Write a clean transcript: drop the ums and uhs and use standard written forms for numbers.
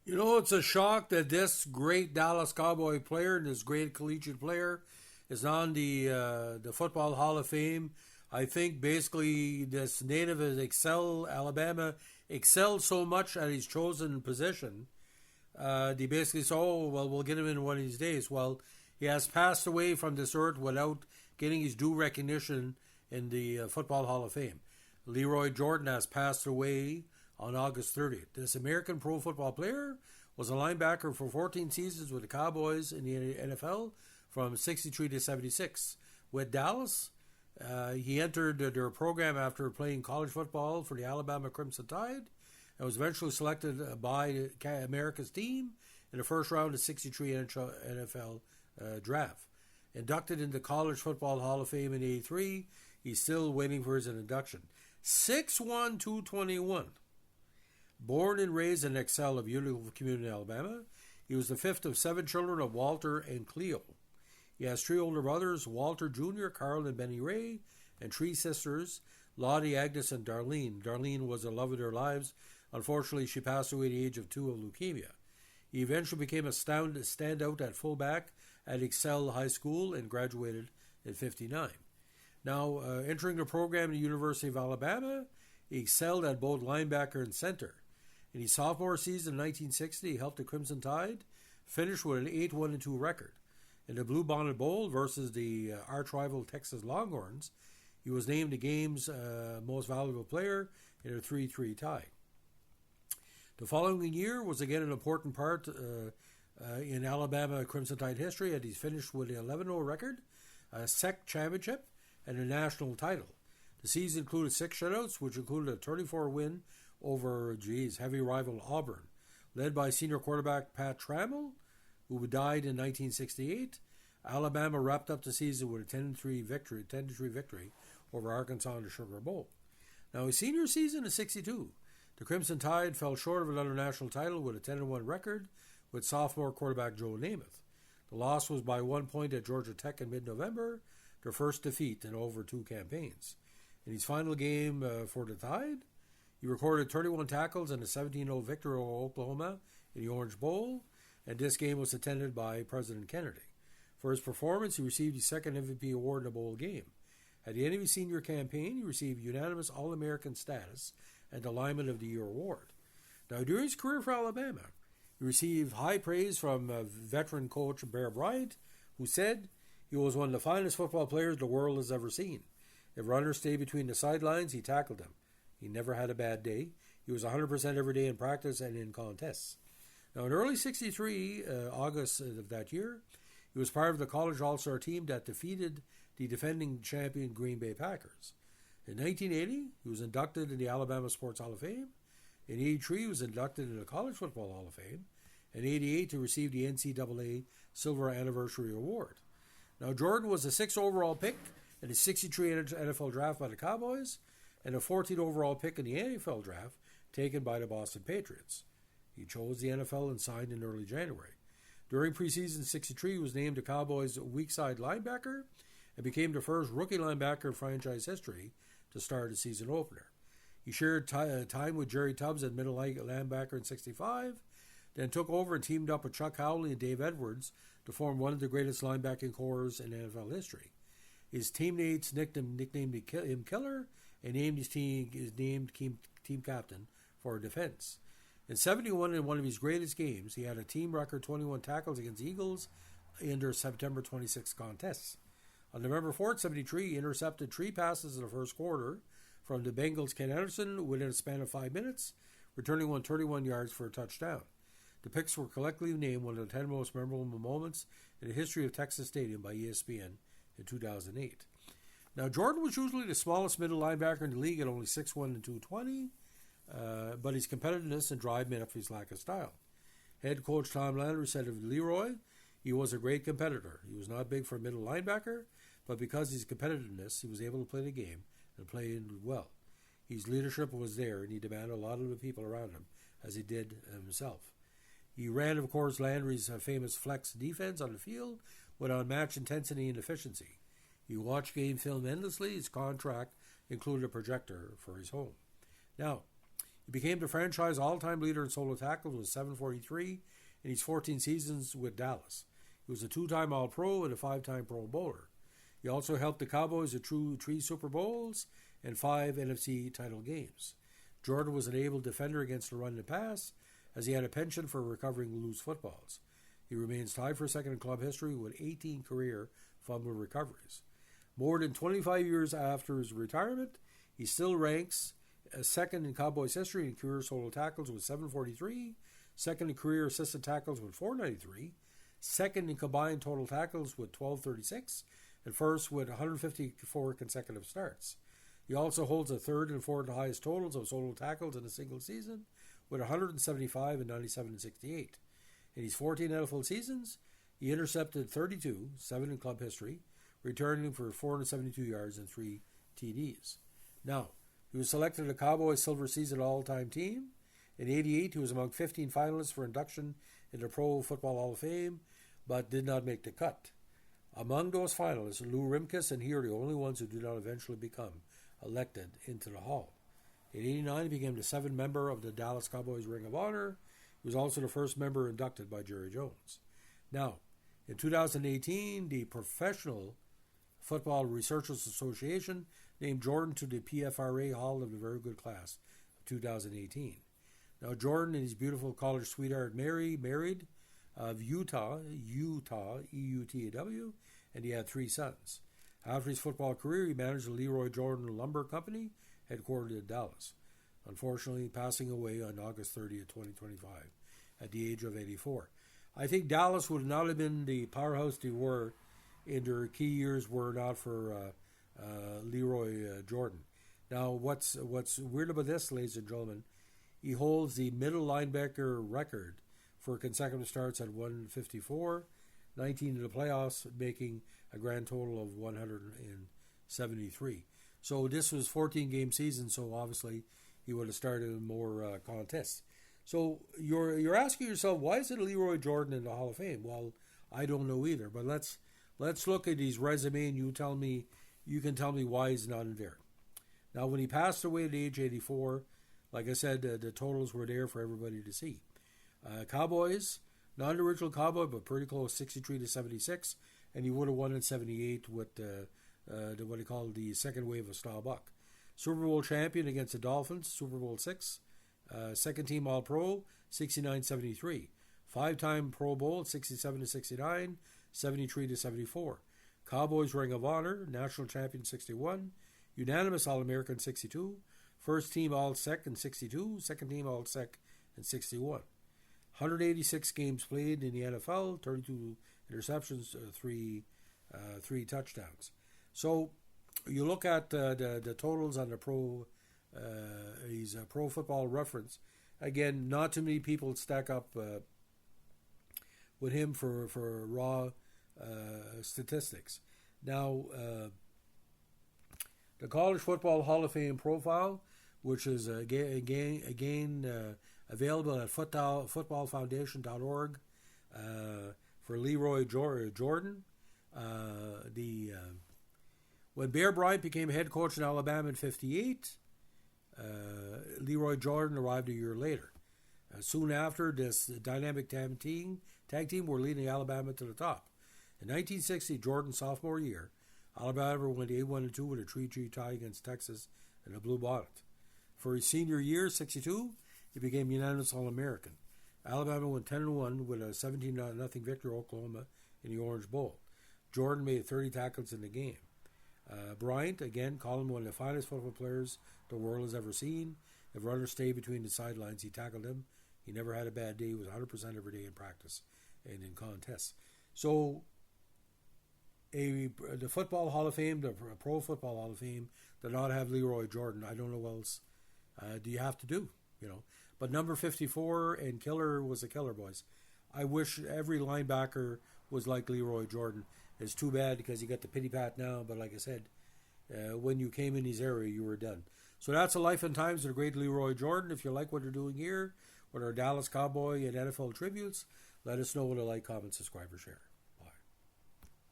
You know, it's a shock that this great Dallas Cowboy player and this great collegiate player is on the Football Hall of Fame. I think basically this native is Alabama excelled so much at his chosen position. They basically said, oh, well, we'll get him in one of these days. Well, he has passed away from this earth without getting his due recognition in the Football Hall of Fame. Leroy Jordan has passed away on August 30th. This American pro football player was a linebacker for 14 seasons with the Cowboys in the NFL from 63 to 76. With Dallas, he entered their program after playing college football for the Alabama Crimson Tide and was eventually selected by America's team in the first round of the 63 NFL draft. Inducted into College Football Hall of Fame in 83, he's still waiting for his induction. 6'1", 221. Born and raised in Excel of Union Community, Alabama, he was the fifth of 7 children of Walter and Cleo. He has 3 older brothers, Walter Jr., Carl, and Benny Ray, and 3 sisters, Lottie, Agnes, and Darlene. Darlene was the love of their lives. Unfortunately, she passed away at the age of 2 of leukemia. He eventually became a standout at fullback at Excel High School and graduated in 59. Now, entering the program at the University of Alabama, he excelled at both linebacker and center. In his sophomore season in 1960, he helped the Crimson Tide finish with an 8-1-2 record. In the Blue Bonnet Bowl versus the arch-rival Texas Longhorns, he was named the game's most valuable player in a 3-3 tie. The following year was again an important part in Alabama Crimson Tide history, as he finished with an 11-0 record, a SEC championship, and a national title. The season included 6 shutouts, which included a 34 win over, heavy rival Auburn, led by senior quarterback Pat Trammell, who died in 1968. Alabama wrapped up the season with a 10-3 victory over Arkansas in the Sugar Bowl. Now, his senior season is 62. The Crimson Tide fell short of another national title with a 10-1 record with sophomore quarterback Joe Namath. The loss was by 1 point at Georgia Tech in mid-November, their first defeat in over 2 campaigns. In his final game for the Tide, he recorded 31 tackles and a 17-0 victory over Oklahoma in the Orange Bowl, and this game was attended by President Kennedy. For his performance, he received his second MVP award in the bowl game. At the end of his senior campaign, he received unanimous All-American status and the Lineman of the Year award. Now, during his career for Alabama, he received high praise from veteran coach Bear Bryant, who said he was one of the finest football players the world has ever seen. If runners stayed between the sidelines, he tackled them. He never had a bad day. He was 100% every day in practice and in contests. Now, in early 63, August of that year, he was part of the college all-star team that defeated the defending champion Green Bay Packers. In 1980, he was inducted in the Alabama Sports Hall of Fame. In 83, he was inducted in the College Football Hall of Fame. In 88, he received the NCAA Silver Anniversary Award. Now, Jordan was the 6th overall pick in the 63 NFL draft by the Cowboys and the 14th overall pick in the NFL draft taken by the Boston Patriots. He chose the NFL and signed in early January. During preseason 63, he was named the Cowboys' weak side linebacker and became the first rookie linebacker in franchise history to start a season opener. He shared time with Jerry Tubbs at middle linebacker in 65, then took over and teamed up with Chuck Howley and Dave Edwards to form one of the greatest linebacking corps in NFL history. His teammates nicknamed him Killer and named his team captain for defense. In 71, in one of his greatest games, he had a team record 21 tackles against the Eagles in their September 26 contests. On November 4th, 73, he intercepted 3 passes in the first quarter from the Bengals' Ken Anderson within a span of 5 minutes, returning 131 yards for a touchdown. The picks were collectively named one of the 10 most memorable moments in the history of Texas Stadium by ESPN in 2008. Now, Jordan was usually the smallest middle linebacker in the league at only 6'1" and 220, but his competitiveness and drive made up for his lack of style. Head coach Tom Landry said of Leroy, he was a great competitor. He was not big for a middle linebacker, but because of his competitiveness, he was able to play the game and play it well. His leadership was there, and he demanded a lot of the people around him, as he did himself. He ran, of course, Landry's famous flex defense on the field with unmatched intensity and efficiency. He watched game film endlessly. His contract included a projector for his home. Now, He became the franchise all-time leader in solo tackles with 743 in his 14 seasons with Dallas. He was a 2-time All-Pro and a 5-time Pro Bowler. He also helped the Cowboys to 3 Super Bowls and 5 NFC title games. Jordan was an able defender against the run and pass, as he had a penchant for recovering loose footballs. He remains tied for second in club history with 18 career fumble recoveries. More than 25 years after his retirement, he still ranks second in Cowboys history in career solo tackles with 743, second in career assisted tackles with 493, second in combined total tackles with 1236, and first with 154 consecutive starts. He also holds a third and fourth highest totals of solo tackles in a single season with 175 and 97 and 68. In his 14 NFL seasons, he intercepted 32, 7 in club history, returning for 472 yards and 3 TDs. Now, he was selected to the Cowboys Silver Season All-Time Team. In '88, he was among 15 finalists for induction into the Pro Football Hall of Fame, but did not make the cut. Among those finalists, Lou Rimkus and he are the only ones who did not eventually become elected into the Hall. In '89, he became the 7th member of the Dallas Cowboys Ring of Honor. He was also the first member inducted by Jerry Jones. Now, in 2018, the Professional Football Researchers Association named Jordan to the PFRA Hall of the Very Good Class of 2018. Now, Jordan and his beautiful college sweetheart Mary married of Utah, E-U-T-A-W, and he had 3 sons. After his football career, he managed the Leroy Jordan Lumber Company, headquartered in Dallas. Unfortunately, passing away on August 30th, 2025, at the age of 84. I think Dallas would not have been the powerhouse they were in their key years were not for Leroy Jordan. Now, what's weird about this, ladies and gentlemen, he holds the middle linebacker record for consecutive starts at 154, 19 in the playoffs, making a grand total of 173. So this was 14-game season, so obviously he would have started more contests. So you're asking yourself, why is it Leroy Jordan in the Hall of Fame? Well, I don't know either, but let's look at his resume and you can tell me why he's not in there. Now, when he passed away at age 84, like I said, the totals were there for everybody to see. Cowboys, not an original Cowboy, but pretty close, 63 to 76, and he would have won in 78 with what he called the second wave of Staubach. Super Bowl champion against the Dolphins, Super Bowl 6. Second team All-Pro, 69-73. 5-time Pro Bowl, 67 to 69, 73 to 74. Cowboys Ring of Honor, national champion 61. Unanimous All-American 62. First team All-Sec in 62. Second team All-Sec in 61. 186 games played in the NFL, 32 interceptions, three touchdowns. So you look at the totals on the he's a Pro Football Reference. Again, not too many people stack up with him for raw statistics. Now, the College Football Hall of Fame profile, which is again available at footballfoundation.org for Leroy Jordan. When Bear Bryant became head coach in Alabama in '58, Leroy Jordan arrived a year later. Soon after, this dynamic tag team were leading Alabama to the top. In 1960, Jordan's sophomore year, Alabama went 8-1-2 with a 3-3 tie against Texas in a Blue Bonnet. For his senior year, '62, he became unanimous All-American. Alabama went 10-1 with a 17-0 victory over Oklahoma in the Orange Bowl. Jordan made 30 tackles in the game. Bryant, again, called him one of the finest football players the world has ever seen. If runners stayed between the sidelines, he tackled them. He never had a bad day. He was 100% every day in practice and in contests. So, the Football Hall of Fame, the Pro Football Hall of Fame, did not have Leroy Jordan. I don't know what else do you have to do, But number 54 and killer was a killer, boys. I wish every linebacker was like Leroy Jordan. It's too bad because you got the pity pat now, but like I said, when you came in his area, you were done. So that's the life and times of the great Leroy Jordan. If you like what they're doing here with our Dallas Cowboy and NFL tributes, let us know with a like, comment, subscribe, or share.